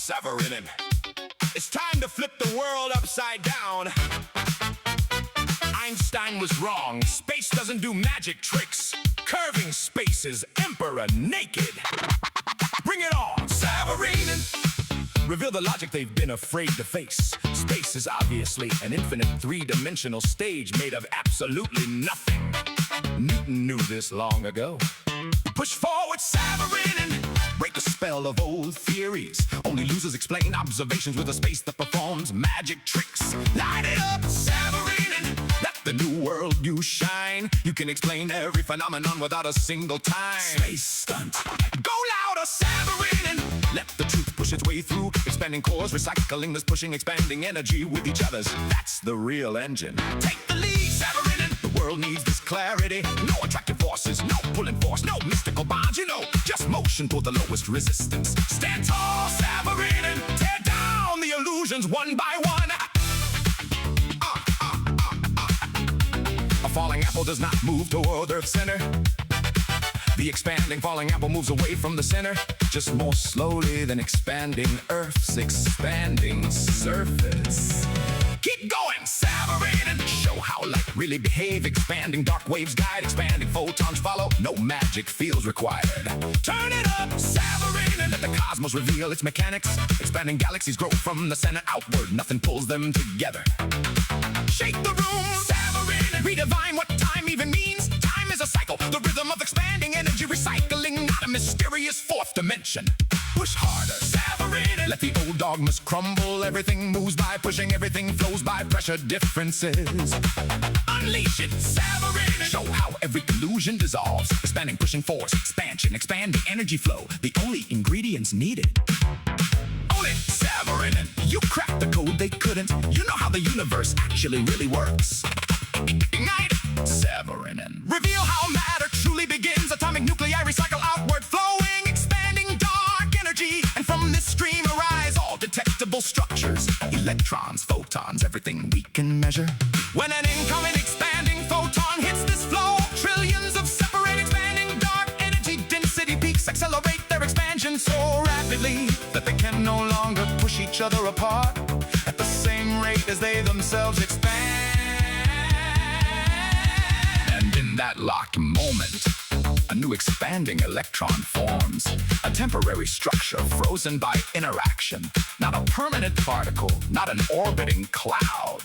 Savorinen. It's time to flip the world upside down. Einstein was wrong. Space doesn't do magic tricks. Curving spaces, emperor naked. Bring it on, Savorinen. Reveal the logic they've been afraid to face. Space is obviously an infinite three-dimensional stage made of absolutely nothing. Newton knew this long ago. Push forward, Savorinen. Break the spell of old theories. Only losers explain observations with a space that performs magic tricks. Light it up, Savorinen. Let the new world you shine. You can explain every phenomenon without a single time. Space stunt. Go louder, Savorinen. Let the truth push its way through. Expanding cores, recycling this, pushing, expanding energy with each other's. That's the real engine. Take the lead, Savorinen. The world needs this clarity. No attractive forces, no pulling force, no mystical bonds, just motion for the lowest resistance. Stand tall, Savorinen. Tear down the illusions one by one. A falling apple does not move toward Earth's center. The expanding falling apple moves away from the center, just more slowly than expanding Earth's expanding surface. Keep going, Savorinen. Show how light really behave. Expanding dark waves guide, expanding photons follow. No magic feels required. Turn it up, Savorinen. Let the cosmos reveal its mechanics. Expanding galaxies grow from the center outward. Nothing pulls them together. Shake the room, Savorinen. Redefine what time even means. Time is a cycle, the rhythm of expanding energy recycling, not a mysterious fourth dimension. Push harder, Savorinen. Let the old dogmas crumble. Everything moves by pushing, everything flows by pressure differences. Unleash it, Savorinen. Show how every illusion dissolves. Expanding, pushing force, expansion, expanding energy flow. The only ingredients needed. Own it, Savorinen. You cracked the code they couldn't. You know how the universe actually really works. Ignite, Savorinen. Reveal how matter truly begins. Atomic nuclei recycle outward flowing, expanding dark energy. And from this stream arise all detectable structures. Electrons, photons, everything we can measure. When an incoming expanding photon hits this flow, trillions of separate expanding dark energy density peaks accelerate their expansion so rapidly that they can no longer push each other apart at the same rate as they themselves expand. And in that locked moment, a new expanding electron forms. A temporary structure frozen by interaction. Not a permanent particle, not an orbiting cloud.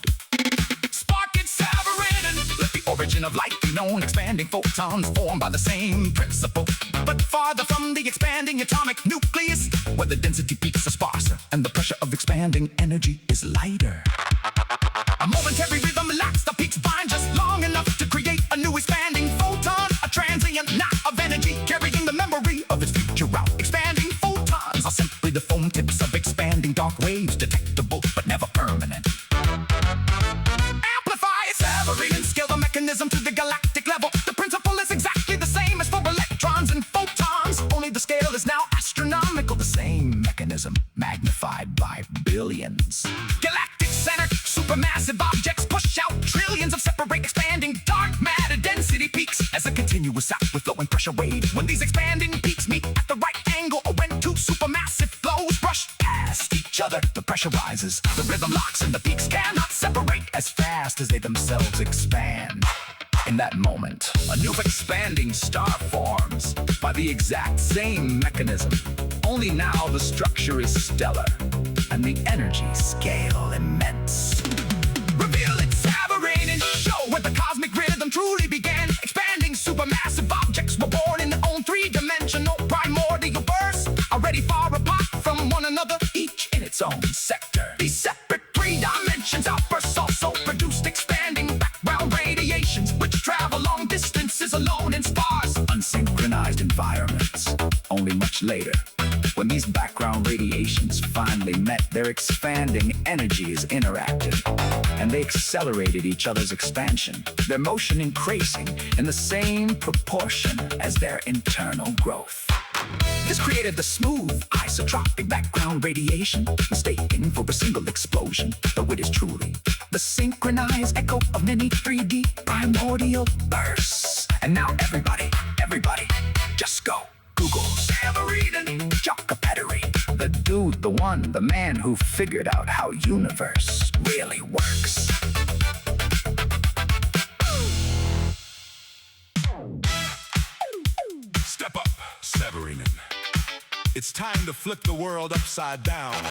Spark it, Savorinen. Let the origin of light be known. Expanding photons formed by the same principle, but farther from the expanding atomic nucleus, where the density peaks are sparser and the pressure of expanding energy is lighter. A momentary rhythm lacks the peaks bind just long enough to create a new expanding photon. A transient knot of energy carrying the memory of its future route. Expanding photons are simply the foam tips of expanding dark waves, detectable but never permanent. Amplify it, Savorinen. Scale the mechanism to the galactic level. The principle is exactly the same as for electrons and photons. Only the scale is now astronomical. The same mechanism magnified by billions. Galactic center, supermassive objects push out trillions of separate expanding dark matter density peaks as a continuous outward flowing pressure wave. When these expanding peaks meet at the right angle, or when two supermassive flows brush past each other, the pressure rises, the rhythm locks, and the peaks cannot separate as fast as they themselves expand. In that moment, a new expanding star forms by the exact same mechanism. Only now the structure is stellar and the energy scale immense. Reveal it, Savorinen. Show where the cosmic rhythm truly began. Expanding supermassive objects were born in their own three-dimensional primordial bursts, already far apart from one another, each in its own sector. These separate three dimensions outbursts also produced expanding background radiations, which travel long distances alone in sparse, unsynchronized environments. Only much later, when these background radiations finally met, their expanding energies interacted, and they accelerated each other's expansion, their motion increasing in the same proportion as their internal growth. This created the smooth, isotropic background radiation, mistaken for a single explosion, though it is truly the synchronized echo of many 3D primordial bursts. And now everybody, just go Google Savorinen, Jock battery, the dude, the man who figured out how universe really works. Step up, Savorinen. It's time to flip the world upside down.